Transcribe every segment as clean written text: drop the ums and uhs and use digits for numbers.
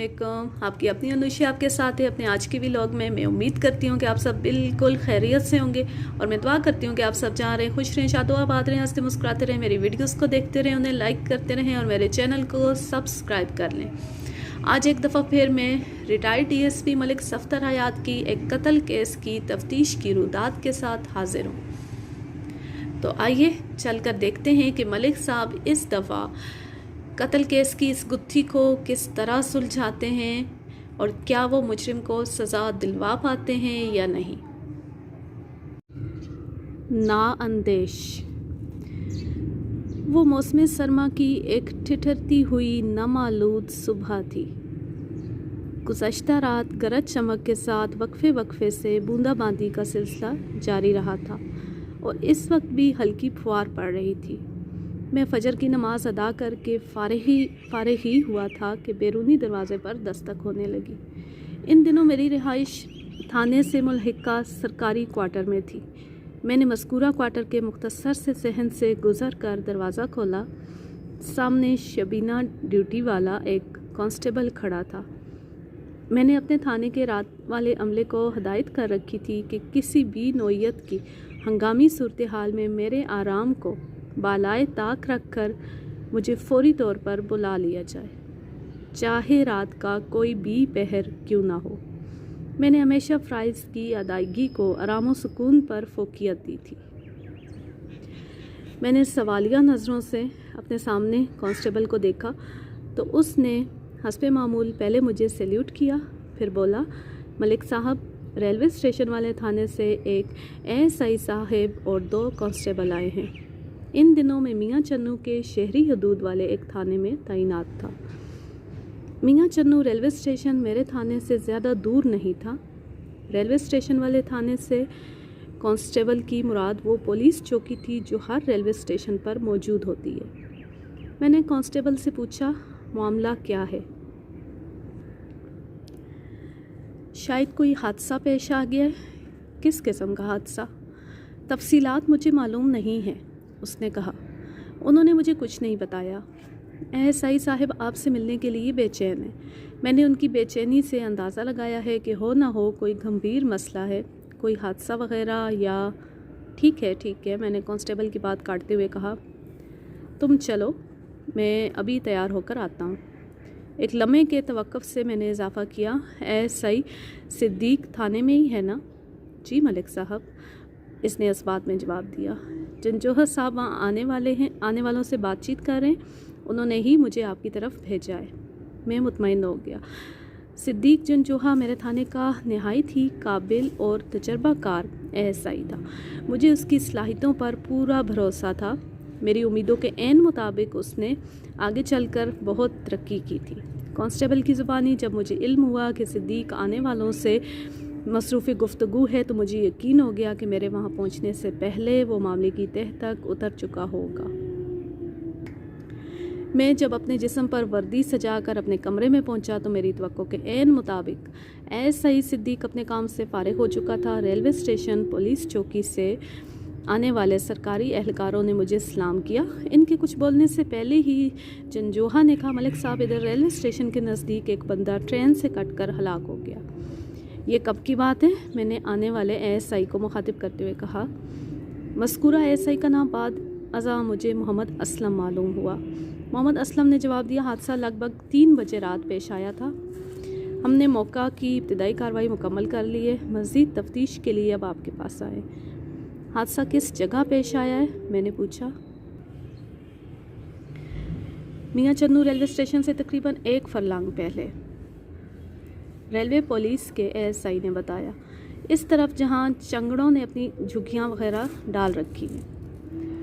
अलैक्म। आपकी अपनी अनुषा आपके साथ है अपने आज के व्लॉग में। मैं उम्मीद करती हूँ कि आप सब बिल्कुल खैरियत से होंगे और मैं दुआ करती हूँ कि आप सब जहाँ रहें खुश रहें, शादो आबाद रहें, हंसते मुस्कुराते रहें, मेरी वीडियोस को देखते रहें, उन्हें लाइक करते रहें और मेरे चैनल को सब्सक्राइब कर लें। आज एक दफ़ा फिर मैं रिटायर्ड DSP मलिक सफ्तर हयात की एक कत्ल केस की तफ्तीश की रुदात के साथ हाजिर हूँ। तो आइए चलकर देखते हैं कि मलिक साहब इस दफ़ा कत्ल केस की इस गुत्थी को किस तरह सुलझाते हैं और क्या वो मुजरिम को सज़ा दिलवा पाते हैं या नहीं। नाअंदेश। वो मौसम सरमा की एक ठिठुरती हुई नामालूद सुबह थी। गुज़श्ता रात गरज चमक के साथ वक्फे वक्फे से बूंदाबांदी का सिलसिला जारी रहा था और इस वक्त भी हल्की फुहार पड़ रही थी। मैं फजर की नमाज अदा करके फारिग ही हुआ था कि बैरूनी दरवाज़े पर दस्तक होने लगी। इन दिनों मेरी रिहाइश थाने से मुल्हिका सरकारी क्वार्टर में थी। मैंने मज़कूरा क्वार्टर के मुख्तसर से सहन से गुज़र कर दरवाज़ा खोला। सामने शबीना ड्यूटी वाला एक कांस्टेबल खड़ा था। मैंने अपने थाने के रात वाले अमले को हदायत कर रखी थी कि किसी भी नौयत की हंगामी सूरत हाल में मेरे आराम को बालाए ताक रख कर मुझे फौरी तौर पर बुला लिया जाए, चाहे रात का कोई भी पहर क्यों ना हो। मैंने हमेशा फ़राइज़ की अदायगी को आराम व सुकून पर फोकियत दी थी। मैंने सवालिया नज़रों से अपने सामने कांस्टेबल को देखा तो उसने हस्बे मामूल पहले मुझे सैल्यूट किया, फिर बोला, मलिक साहब, रेलवे स्टेशन वाले थाने से एक ASI साहब और 2 कांस्टेबल आए हैं। इन दिनों में मियाँ चन्नू के शहरी हदूद वाले एक थाने में तैनात था। मियाँ चन्नू रेलवे स्टेशन मेरे थाने से ज़्यादा दूर नहीं था। रेलवे स्टेशन वाले थाने से कांस्टेबल की मुराद वो पुलिस चौकी थी जो हर रेलवे स्टेशन पर मौजूद होती है। मैंने कांस्टेबल से पूछा, मामला क्या है? शायद कोई हादसा पेश आ गया है। किस किस्म का हादसा? तफसीलात मुझे मालूम नहीं है, उसने कहा। उन्होंने मुझे कुछ नहीं बताया। ASI साहब आपसे मिलने के लिए बेचैन हैं। मैंने उनकी बेचैनी से अंदाज़ा लगाया है कि हो ना हो कोई गंभीर मसला है, कोई हादसा वगैरह या। ठीक है, मैंने कांस्टेबल की बात काटते हुए कहा। तुम चलो, मैं अभी तैयार होकर आता हूँ। एक लम्हे के तवक्कुफ़ से मैंने इजाफ़ा किया, ASI सिद्दीक थाने में ही है ना? जी मलिक साहब, इसने इस बात में जवाब दिया। जंजोहर साहब वहाँ आने वालों से बातचीत कर रहे हैं, उन्होंने ही मुझे आपकी तरफ भेजा है। मैं मुतमईन हो गया। सिद्दीक जंजोहा मेरे थाने का नहायत ही काबिल और तजर्बाकार ASI था। मुझे उसकी सलाहियतों पर पूरा भरोसा था। मेरी उम्मीदों के ऐन मुताबिक उसने आगे चलकर बहुत तरक्की की थी। कांस्टेबल की ज़ुबानी जब मुझे इल्म हुआ कि सिद्दीक आने वालों से मसरूफ़ गुफ्तगू है तो मुझे यकीन हो गया कि मेरे वहाँ पहुँचने से पहले वो मामले की तह तक उतर चुका होगा। मैं जब अपने जिस्म पर वर्दी सजाकर अपने कमरे में पहुँचा तो मेरी तवक्को के ऐन मुताबिक ASI सिद्दीक अपने काम से फारिग हो चुका था। रेलवे स्टेशन पुलिस चौकी से आने वाले सरकारी एहलकारों ने मुझे सलाम किया। इनके कुछ बोलने से पहले ही जंजोहा ने कहा, मलिक साहब, इधर रेलवे स्टेशन के नज़दीक एक बंदा ट्रेन से कटकर हलाक हो गया। ये कब की बात है? मैंने आने वाले ASI को मुखातिब करते हुए कहा। मज़कूरा ASI का नाम बाद अज़ा मुझे मोहम्मद असलम मालूम हुआ। मोहम्मद असलम ने जवाब दिया, हादसा लगभग 3 बजे रात पेश आया था। हमने मौका की इब्तिदाई कार्रवाई मुकम्मल कर ली है। मज़ीद तफ्तीश के लिए अब आपके पास आए। हादसा किस जगह पेश आया है? मैंने पूछा। मियाँ चन्नू रेलवे स्टेशन से तकरीबन 1 फरलांग पहले, रेलवे पुलिस के ASI ने बताया। इस तरफ जहां चंगड़ों ने अपनी झुग्गियां वगैरह डाल रखी हैं।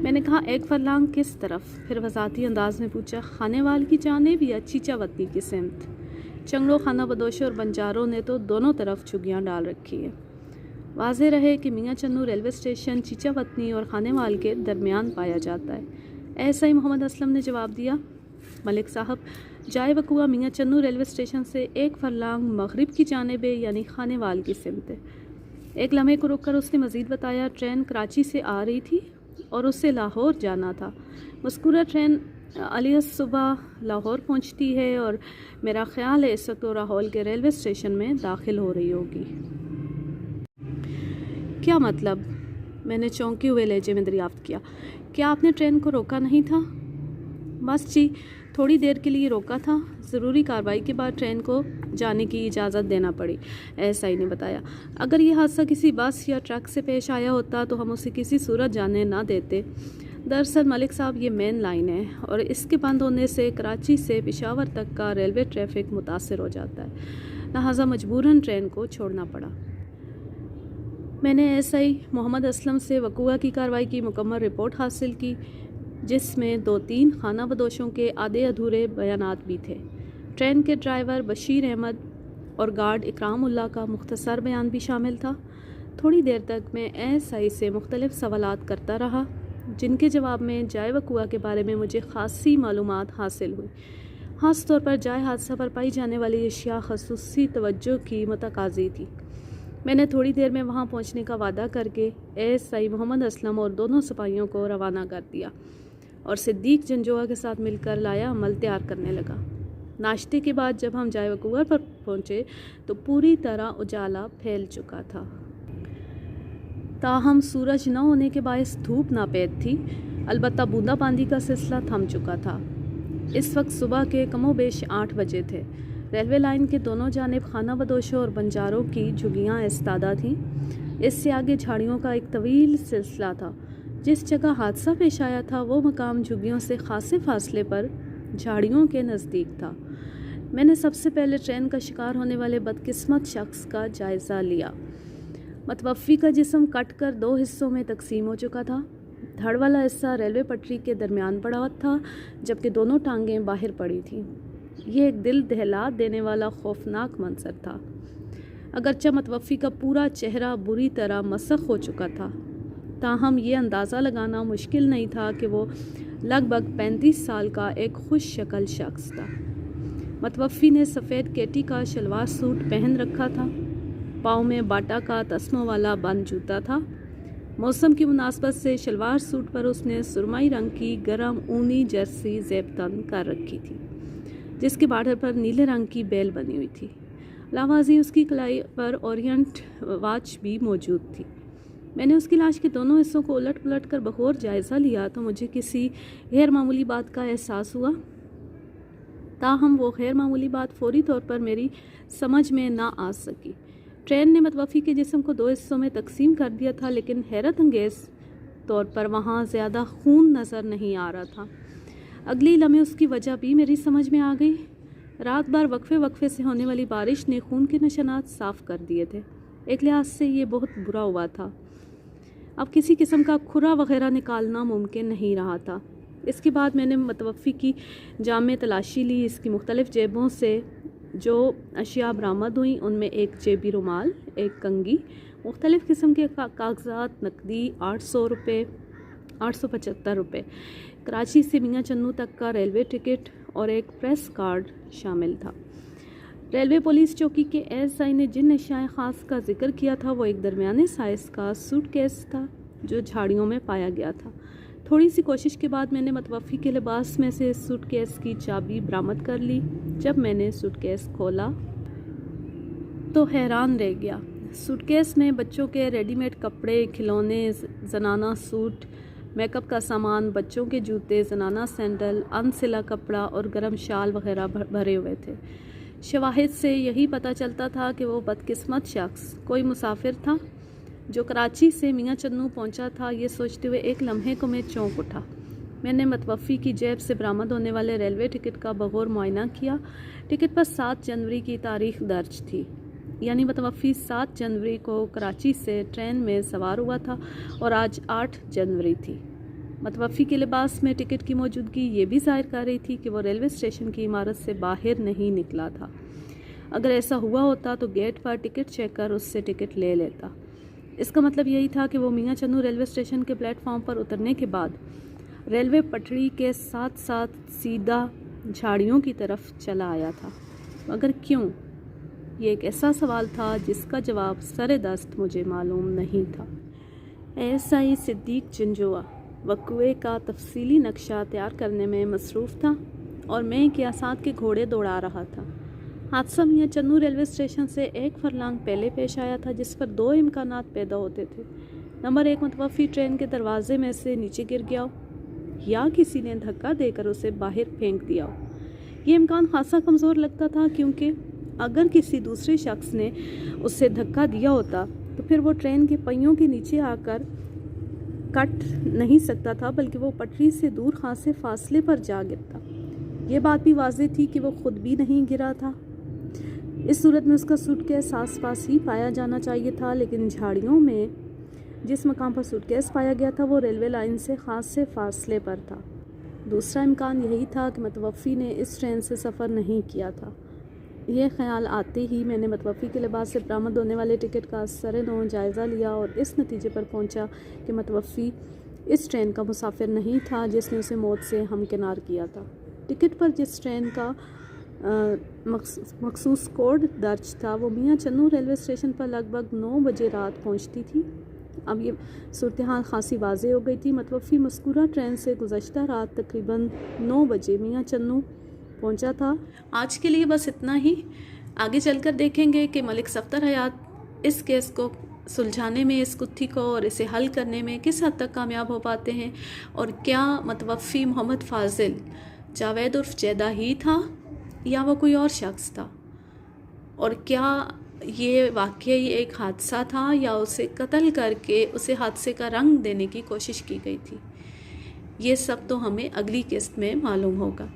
मैंने कहा, 1 फरलांग किस तरफ? फिर वज़ाती अंदाज में पूछा, खानेवाल की जानिब या चीचावतनी की सिमत? चंगड़ों, खाना बदोशों और बंजारों ने तो दोनों तरफ झुग्गियां डाल रखी है। वाज़े रहे कि मियाँ चन्नू रेलवे स्टेशन चीचावतनी और खानेवाल के दरमियान पाया जाता है। ASI मोहम्मद असलम ने जवाब दिया, मलिक साहब, जाए वकुआ मियाँ चन्नू रेलवे स्टेशन से 1 फरलांग मगरिब की जानिब यानी खानेवाल की सिमत। एक लम्हे को रुककर उसने मज़ीद बताया, ट्रेन कराची से आ रही थी और उससे लाहौर जाना था। मज़कूरा ट्रेन علیہ صبح لاہور پہنچتی ہے اور میرا خیال ہے اس وقت وہ راہول کے ریلوے اسٹیشن میں داخل ہو رہی ہوگی۔ کیا مطلب؟ میں نے چونکے ہوئے لہجے میں دریافت کیا۔ کیا آپ نے ٹرین کو روکا نہیں تھا؟ بس جی، تھوڑی دیر کے لیے روکا تھا، ضروری کارروائی کے بعد ٹرین کو جانے کی اجازت دینا پڑی، ایس آئی نے بتایا۔ اگر یہ حادثہ کسی بس یا ٹرک سے پیش آیا ہوتا تو ہم اسے کسی صورت جانے نہ دیتے۔ دراصل ملک صاحب یہ مین لائن ہے اور اس کے بند ہونے سے کراچی سے پشاور تک کا ریلوے ٹریفک متاثر ہو جاتا ہے، لہٰذا مجبوراً ٹرین کو چھوڑنا پڑا۔ میں نے ایس آئی محمد اسلم سے وقوع کی کارروائی کی مکمل رپورٹ حاصل کی، جس میں 2-3 خانہ بدوشوں کے آدھے ادھورے بیانات بھی تھے۔ ٹرین کے ڈرائیور بشیر احمد اور گارڈ اکرام اللہ کا مختصر بیان بھی شامل تھا۔ تھوڑی دیر تک میں ایس آئی سے مختلف سوالات کرتا رہا، جن کے جواب میں جائے وقوع کے بارے میں مجھے خاصی معلومات حاصل ہوئی، خاص طور پر جائے حادثہ پر پائی جانے والی اشیاء خصوصی توجہ کی متقاضی تھی۔ میں نے تھوڑی دیر میں وہاں پہنچنے کا وعدہ کر کے ایس آئی محمد اسلم اور دونوں سپاہیوں کو روانہ کر دیا اور صدیق جنجوعہ کے ساتھ مل کر لایا عمل تیار کرنے لگا۔ ناشتے کے بعد جب ہم جائے وقوع پر پہنچے تو پوری طرح اجالا پھیل چکا تھا، تاہم سورج نہ ہونے کے باعث دھوپ ناپید تھی، البتہ بوندا باندی کا سلسلہ تھم چکا تھا۔ اس وقت صبح کے کم و بیش 8 بجے تھے۔ ریلوے لائن کے دونوں جانب خانہ بدوشوں اور بنجاروں کی جھگیاں ایستادہ تھیں۔ اس سے آگے جھاڑیوں کا ایک طویل سلسلہ تھا۔ جس جگہ حادثہ پیش آیا تھا وہ مقام جھگیوں سے خاصے فاصلے پر جھاڑیوں کے نزدیک تھا۔ میں نے سب سے پہلے ٹرین کا شکار ہونے والے بدقسمت شخص کا جائزہ لیا۔ متوفی کا جسم کٹ کر 2 حصوں میں تقسیم ہو چکا تھا۔ دھڑ والا حصہ ریلوے پٹری کے درمیان پڑا تھا، جبکہ دونوں ٹانگیں باہر پڑی تھیں۔ یہ ایک دل دہلا دینے والا خوفناک منظر تھا۔ اگرچہ متوفی کا پورا چہرہ بری طرح مسخ ہو چکا تھا، تاہم یہ اندازہ لگانا مشکل نہیں تھا کہ وہ لگ بھگ 35 سال کا ایک خوش شکل شخص تھا۔ متوفی نے سفید کیٹی کا شلوار سوٹ پہن رکھا تھا، پاؤں میں باٹا کا تسموں والا بند جوتا تھا۔ موسم کی مناسبت سے شلوار سوٹ پر اس نے سرمئی رنگ کی گرم اونی جرسی زیب تن کر رکھی تھی، جس کے بارڈر پر نیلے رنگ کی بیل بنی ہوئی تھی۔ علاوہ ازیں اس کی کلائی پر اورینٹ واچ بھی موجود تھی۔ میں نے اس کی لاش کے دونوں حصوں کو الٹ پلٹ کر بغور جائزہ لیا تو مجھے کسی غیر معمولی بات کا احساس ہوا، تاہم وہ غیر معمولی بات فوری طور پر میری سمجھ میں نہ آ سکی۔ ٹرین نے متوفی کے جسم کو 2 حصوں میں تقسیم کر دیا تھا، لیکن حیرت انگیز طور پر وہاں زیادہ خون نظر نہیں آ رہا تھا۔ اگلی لمحے اس کی وجہ بھی میری سمجھ میں آ گئی۔ رات بھر وقفے سے ہونے والی بارش نے خون کے نشانات صاف کر دیے تھے۔ ایک لحاظ سے یہ بہت برا ہوا تھا۔ اب کسی قسم کا کھرا وغیرہ نکالنا ممکن نہیں رہا تھا۔ اس کے بعد میں نے متوفی کی جام میں تلاشی لی۔ اس کی مختلف جیبوں سے جو اشیاء برآمد ہوئیں ان میں ایک جیبی رومال، ایک کنگھی، مختلف قسم کے کاغذات، نقدی 800 روپے، 875 روپے، کراچی سے میاں چنو تک کا ریلوے ٹکٹ اور ایک پریس کارڈ شامل تھا۔ ریلوے پولیس چوکی کے ایس آئی نے جن اشیاء خاص کا ذکر کیا تھا وہ ایک درمیانے سائز کا سوٹ کیس تھا جو جھاڑیوں میں پایا گیا تھا۔ تھوڑی سی کوشش کے بعد میں نے متوفی کے لباس میں سے سوٹ کیس کی چابی برآمد کر لی۔ جب میں نے سوٹ کیس کھولا تو حیران رہ گیا۔ سوٹ کیس میں بچوں کے ریڈی میڈ کپڑے، کھلونے، زنانہ سوٹ، میک اپ کا سامان، بچوں کے جوتے، زنانہ سینڈل، انسلا کپڑا اور گرم شال وغیرہ بھرے ہوئے تھے۔ شواہد سے یہی پتہ چلتا تھا کہ وہ بدقسمت شخص کوئی مسافر تھا جو کراچی سے میاں چنو پہنچا تھا۔ یہ سوچتے ہوئے ایک لمحے کو میں چونک اٹھا۔ میں نے متوفی کی جیب سے برآمد ہونے والے ریلوے ٹکٹ کا بغور معائنہ کیا۔ ٹکٹ پر 7 جنوری کی تاریخ درج تھی، یعنی متوفی 7 جنوری کو کراچی سے ٹرین میں سوار ہوا تھا اور آج 8 جنوری تھی۔ متوفی کے لباس میں ٹکٹ کی موجودگی یہ بھی ظاہر کر رہی تھی کہ وہ ریلوے اسٹیشن کی عمارت سے باہر نہیں نکلا تھا۔ اگر ایسا ہوا ہوتا تو گیٹ پر ٹکٹ چیک کر اس سے ٹکٹ لے لیتا۔ اس کا مطلب یہی تھا کہ وہ میاں چنو ریلوے اسٹیشن کے پلیٹ فارم پر اترنے کے بعد ریلوے پٹری کے ساتھ ساتھ سیدھا جھاڑیوں کی طرف چلا آیا تھا۔ مگر کیوں؟ یہ ایک ایسا سوال تھا جس کا جواب سر دست مجھے معلوم نہیں تھا۔ ایس آئی صدیق جنجوعہ वक़्वे का तफसीली नक्शा तैयार करने में मसरूफ़ था और मैं के साथ के घोड़े दौड़ा रहा था। हादसा मियाँ चन्नू रेलवे स्टेशन से 1 फरलांग पहले पेश आया था, जिस पर 2 इम्कानात पैदा होते थे। नंबर 1, मुतवफ़ी ट्रेन के दरवाजे में से नीचे गिर गया हो या किसी ने धक्का देकर उसे बाहर फेंक दिया हो। ये इम्कान खासा कमज़ोर लगता था, क्योंकि अगर किसी दूसरे शख्स ने उसे धक्का दिया होता तो फिर वो ट्रेन के पहियों के नीचे आकर कट नहीं सकता था, बल्कि वो पटरी से दूर खासे फासले पर जा गिरता। ये बात भी वाज़ेह थी कि वो खुद भी नहीं गिरा था। इस सूरत में उसका सूटकेस आस पास ही पाया जाना चाहिए था, लेकिन झाड़ियों में जिस मकाम पर सूटकेस पाया गया था वो रेलवे लाइन से खासे फासले पर था। दूसरा इम्कान यही था कि मुतवफ़ी ने इस ट्रेन से सफ़र नहीं किया था। यह ख्याल आते ही मैंने मुतवफ़ी के लिबास से बरामद होने वाले टिकट का सरे-नौ जायज़ा लिया और इस नतीजे पर पहुंचा कि मुतवफ़ी इस ट्रेन का मुसाफिर नहीं था जिसने उसे मौत से हमकिनार किया था। टिकट पर जिस ट्रेन का मखसूस कोड दर्ज था वो मियाँ चन्नू रेलवे स्टेशन पर लगभग 9 बजे रात पहुँचती थी। अब ये सूरत हाल खासी वाज़ेह हो गई थी। मुतवफ़ी मज़कूरा ट्रेन से गुज़श्ता रात तकरीबन 9 बजे मियाँ चन्नू पहुंचा था। आज के लिए बस इतना ही। आगे चलकर देखेंगे कि मलिक सफ़दर हयात इस केस को सुलझाने में, इस गुत्थी को और इसे हल करने में किस हद तक कामयाब हो पाते हैं, और क्या मुतवफ़ी मोहम्मद फ़ाज़िल जावेद उर्फ जैदा ही था या वो कोई और शख्स था, और क्या ये वाकई एक हादसा था या उसे कत्ल करके उसे हादसे का रंग देने की कोशिश की गई थी। ये सब तो हमें अगली किस्त में मालूम होगा।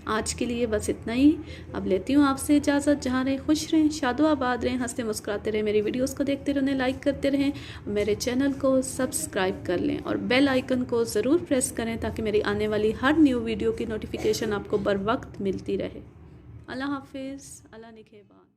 आज के लिए बस इतना ही। अब लेती हूँ आपसे इजाज़त। जहाँ रहें खुश रहें, शादो आबाद रहें, हंसते मुस्कुराते रहें, मेरी वीडियोस को देखते रहें, लाइक करते रहें, मेरे चैनल को सब्सक्राइब कर लें और बेल आइकन को ज़रूर प्रेस करें ताकि मेरी आने वाली हर न्यू वीडियो की नोटिफिकेशन आपको बर वक्त मिलती रहे। अल्लाह हाफिज़, अल्लाह निगहबान।